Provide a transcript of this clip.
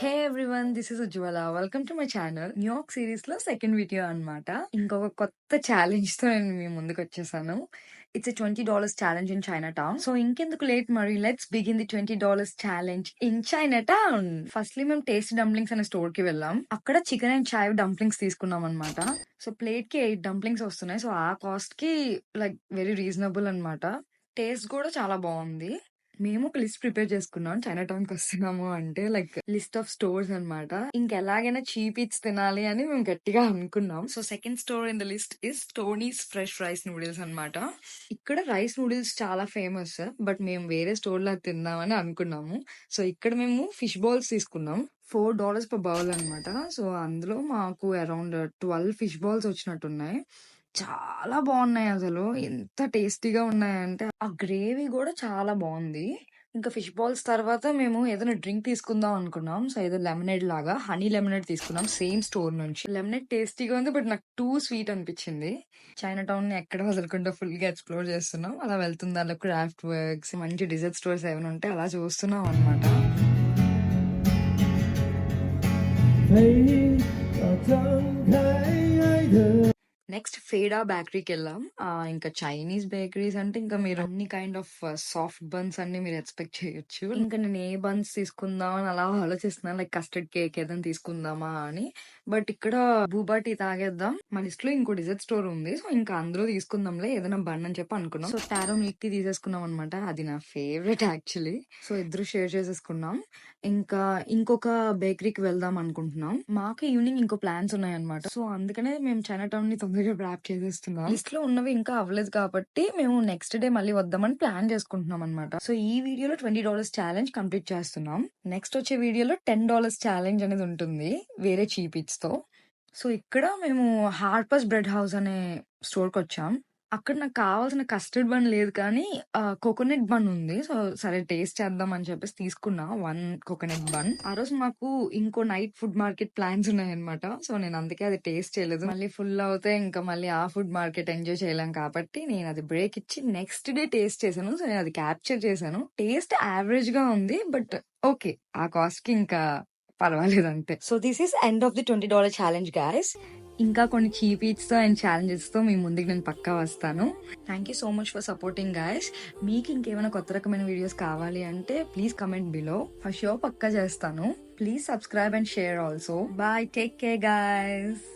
Hey everyone, this is Ujjwala. Welcome to my channel. New York series లో second video అన్నమాట. ఇంకొక కొత్త challenge తో నేను మీ ముందుకు వచ్చేసాను. It's $20 challenge in China town. So ఇంకెందుకు లేట్, మరి let's begin the $20 challenge in China town. Firstly మేము టేస్ట్ డంప్లింగ్స్ అనే స్టోర్ కి వెళ్ళాం. అక్కడ చికెన్ అండ్ చాయ్ డంప్లింగ్స్ తీసుకున్నాం అనమాట. సో ప్లేట్ కి 8 డంప్లింగ్స్ వస్తున్నాయి. సో ఆ కాస్ట్ కి లైక్ వెరీ రీజనబుల్ అన్నమాట. టేస్ట్ కూడా చాలా బాగుంది. మేము ఒక లిస్ట్ ప్రిపేర్ చేసుకున్నాం. చైనా టౌన్ కి వస్తున్నాము అంటే లైక్ లిస్ట్ ఆఫ్ స్టోర్స్ అన్నమాట. ఇంకెలాగైనా చీప్ ఈట్స్ తినాలి అని మేము గట్టిగా అనుకున్నాం. So second store in the list is Tony's fresh rice noodles అన్నమాట. ఇక్కడ రైస్ నూడిల్స్ చాలా ఫేమస్, బట్ మేము వేరే స్టోర్ లో తిందామని అనుకున్నాము. సో ఇక్కడ మేము ఫిష్ బాల్స్ తీసుకున్నాం. $4 per బౌల్ అన్నమాట. సో అందులో మాకు అరౌండ్ 12 ఫిష్ బాల్స్ వచ్చినట్టున్నాయి. చాలా బాగున్నాయి అసలు. ఎంత టేస్టీగా ఉన్నాయంటే ఆ గ్రేవీ కూడా చాలా బాగుంది. ఇంకా ఫిష్ బాల్స్ తర్వాత మేము ఏదైనా డ్రింక్ తీసుకుందాం అనుకున్నాం. సో ఏదో లెమనేడ్ లాగా హనీ లెమనేడ్ తీసుకున్నాం సేమ్ స్టోర్ నుంచి. లెమనేడ్ టేస్టీగా ఉంది, బట్ నాకు టూ స్వీట్ అనిపించింది. చైనా టౌన్ ని ఎక్కడ వదలకుండా ఫుల్ గా ఎక్స్ప్లోర్ చేస్తున్నాం. అలా వెళ్తుంది దానిలో క్రాఫ్ట్ వర్క్స్, మంచి డిజర్ట్ స్టోర్స్ ఏమైనా ఉంటే అలా చూస్తున్నాం అనమాట. నెక్స్ట్ ఫేడా బేకరీకి వెళ్ళాం. ఇంకా చైనీస్ బేకరీస్ అంటే ఇంకా మీరు అన్ని కైండ్ ఆఫ్ సాఫ్ట్ బన్స్ అన్ని మీరు ఎక్స్పెక్ట్ చేయొచ్చు. ఇంకా నేను ఏ బన్స్ తీసుకుందాం అని అలా ఆలోచిస్తున్నాను, లైక్ కస్టర్డ్ కేక్ ఏదైనా తీసుకుందామా అని. బట్ ఇక్కడ బూబా టీ తాగేద్దాం, మన లిస్ట్ లో ఇంకో డిజర్ట్ స్టోర్ ఉంది. సో ఇంకా అందులో తీసుకుందాంలే ఏదైనా బన్ అని చెప్పి అనుకున్నాం. సో టారో మిల్క్ టీ తీసేసుకున్నాం అనమాట. అది నా ఫేవరెట్ యాక్చువల్లీ. సో ఇద్దరు షేర్ చేసేసుకున్నాం. ఇంకా ఇంకొక బేకరీకి వెళ్దాం అనుకుంటున్నాం. మాకు ఈవినింగ్ ఇంకో ప్లాన్స్ ఉన్నాయన్నమాట. సో అందుకనే మేము చైనా టౌన్ ని తొందరగా ర్యాప్ చేసేస్తున్నాం. లిస్ట్ లో ఉన్నవి ఇంకా అవ్వలేదు కాబట్టి మేము నెక్స్ట్ డే మళ్ళీ వద్దామని ప్లాన్ చేసుకుంటున్నాం అనమాట. సో ఈ వీడియోలో $20 ఛాలెంజ్ కంప్లీట్ చేస్తున్నాం. నెక్స్ట్ వచ్చే వీడియోలో $10 ఛాలెంజ్ అనేది ఉంటుంది వేరే చీప్ ఇట్స్ తో. సో ఇక్కడ మేము హార్పర్స్ బ్రెడ్ హౌస్ అనే స్టోర్ కి వచ్చాం. అక్కడ నాకు కావాల్సిన కస్టర్డ్ బన్ లేదు, కానీ కోకోనట్ బన్ ఉంది. సో సరే టేస్ట్ చేద్దాం అని చెప్పేసి తీసుకున్నా 1 కోకోనట్ బన్. ఆ రోజు మాకు ఇంకో నైట్ ఫుడ్ మార్కెట్ ప్లాన్స్ ఉన్నాయన్నమాట. సో నేను అందుకే అది టేస్ట్ చేయలేదు. మళ్ళీ ఫుల్ అవుతే ఇంకా మళ్ళీ ఆ ఫుడ్ మార్కెట్ ఎంజాయ్ చేయలేం కాబట్టి నేను అది బ్రేక్ ఇచ్చి నెక్స్ట్ డే టేస్ట్ చేశాను. సో నేను అది క్యాప్చర్ చేశాను. టేస్ట్ యావరేజ్ గా ఉంది, బట్ ఓకే, ఆ కాస్ట్ కి ఇంకా పర్వాలేదు అంతే. So this is end of the $20 challenge guys. ఇంకా కొన్ని చీప్ ఈట్స్ తో అండ్ ఛాలెంజెస్ తో మీ ముందుకు నేను పక్కా వస్తాను. Thank you so much for supporting guys. మీకు ఇంకేమైనా కొత్త రకమైన వీడియోస్ కావాలి అంటే please comment below. For sure పక్కా చేస్తాను. Please subscribe and share also. Bye, take care guys.